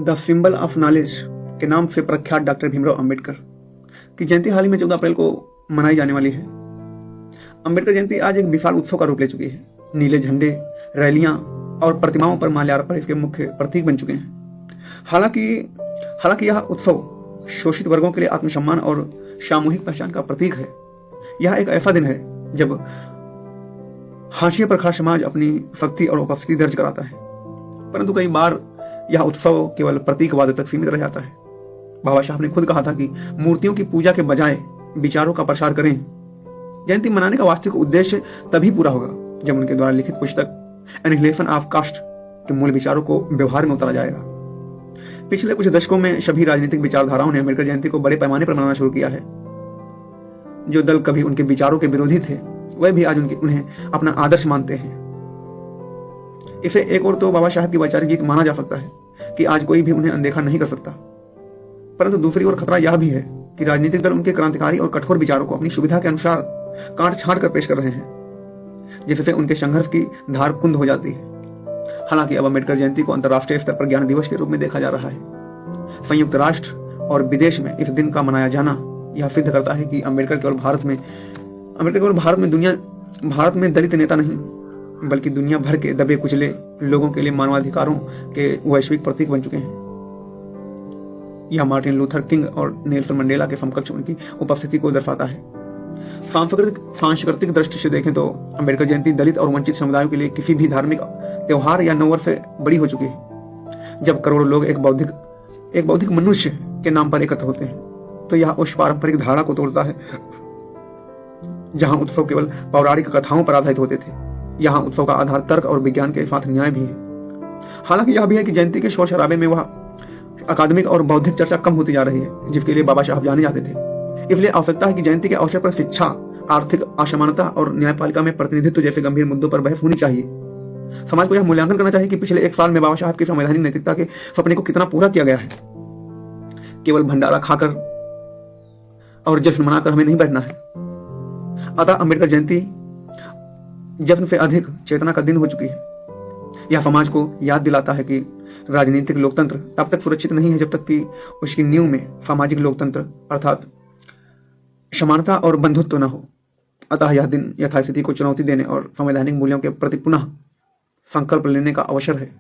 The symbol of knowledge के नाम से प्रख्यात डॉक्टर भीमराव अंबेडकर की जयंती हाल ही में 14 अप्रैल को मनाई जाने वाली है। अंबेडकर जयंती आज एक विशाल उत्सव का रूप ले चुकी है। नीले झंडे, रैलियां और प्रतिमाओं पर माल्यार्पण इसके मुख्य प्रतीक बन चुके हैं। हालांकि यह उत्सव शोषित वर्गों के लिए आत्मसम्मान और सामूहिक पहचान का प्रतीक है। यह एक ऐसा दिन है जब हाशिए पर खड़ा समाज अपनी शक्ति और उपस्थिति दर्ज कराता है, परंतु कई बार यह उत्सव केवल प्रतीकवाद तक सीमित रह जाता है। बाबा साहब ने खुद कहा था कि मूर्तियों की पूजा के बजाय विचारों का प्रसार करें। जयंती मनाने का वास्तविक उद्देश्य तभी पूरा होगा जब उनके द्वारा लिखित पुस्तक एनिहिलेशन ऑफ कास्ट के मूल विचारों को व्यवहार में उतारा जाएगा। पिछले कुछ दशकों में सभी राजनीतिक विचारधाराओं ने अम्बेडकर जयंती को बड़े पैमाने पर मनाना शुरू किया है। जो दल कभी उनके विचारों के विरोधी थे, वह भी आज उन्हें अपना आदर्श मानते हैं। इसे एक और तो बाबा साहब की वैचारिक जीत माना जा सकता है कि आज कोई भी उन्हें अनदेखा नहीं कर सकता, परंतु दूसरी ओर खतरा यह भी है कि राजनीतिक दल उनके क्रांतिकारी और कठोर विचारों को अपनी सुविधा के अनुसार काट छांट कर पेश कर रहे हैं, जिससे उनके संघर्ष की धार कुंद हो जाती है। हालांकि अब अम्बेडकर जयंती को अंतर्राष्ट्रीय स्तर पर ज्ञान दिवस के रूप में देखा जा रहा है। संयुक्त राष्ट्र और विदेश में इस दिन का मनाया जाना यह सिद्ध करता है कि अम्बेडकर केवल भारत में दलित नेता नहीं, बल्कि दुनिया भर के दबे कुचले लोगों के लिए मानवाधिकारों के वैश्विक प्रतीक बन चुके हैं। यह मार्टिन लूथर किंग और नेल्सन मंडेला के समकक्ष उनकी उपस्थिति को दर्शाता है। सांस्कृतिक दृष्टि से देखें तो अम्बेडकर जयंती दलित और वंचित समुदायों के लिए किसी भी धार्मिक त्योहार या नववर्ष से बड़ी हो चुकी है। जब करोड़ों लोग एक बौद्धिक मनुष्य के नाम पर एकत्र होते हैं, तो यह उस पारंपरिक धारणा को तोड़ता है जहां उत्सव केवल पौराणिक कथाओं पर आधारित होते थे। यहाँ उत्सव का आधार तर्क और विज्ञान के साथ न्याय भी है। हालांकि यह भी है कि जयंती के शोर शराबे में वह अकादमिक और बौद्धिक चर्चा कम होती जा रही है, जिसके लिए बाबा साहब जाने जाते थे। इसलिए आवश्यकता है कि जयंती के अवसर पर शिक्षा, आर्थिक असमानता और न्यायपालिका में प्रतिनिधित्व जैसे गंभीर मुद्दों पर बहस होनी चाहिए। समाज को यह मूल्यांकन करना चाहिए कि पिछले एक साल में बाबा साहब की संवैधानिक नैतिकता के सपने को कितना पूरा किया गया है। केवल भंडारा खाकर और जश्न मनाकर हमें नहीं बैठना है। अतः अम्बेडकर जयंती जश्न से अधिक चेतना का दिन हो चुकी है। यह समाज को याद दिलाता है कि राजनीतिक लोकतंत्र तब तक सुरक्षित नहीं है जब तक कि उसकी नींव में सामाजिक लोकतंत्र अर्थात समानता और बंधुत्व न हो। अतः यह दिन यथास्थिति को चुनौती देने और संवैधानिक मूल्यों के प्रति पुनः संकल्प लेने का अवसर है।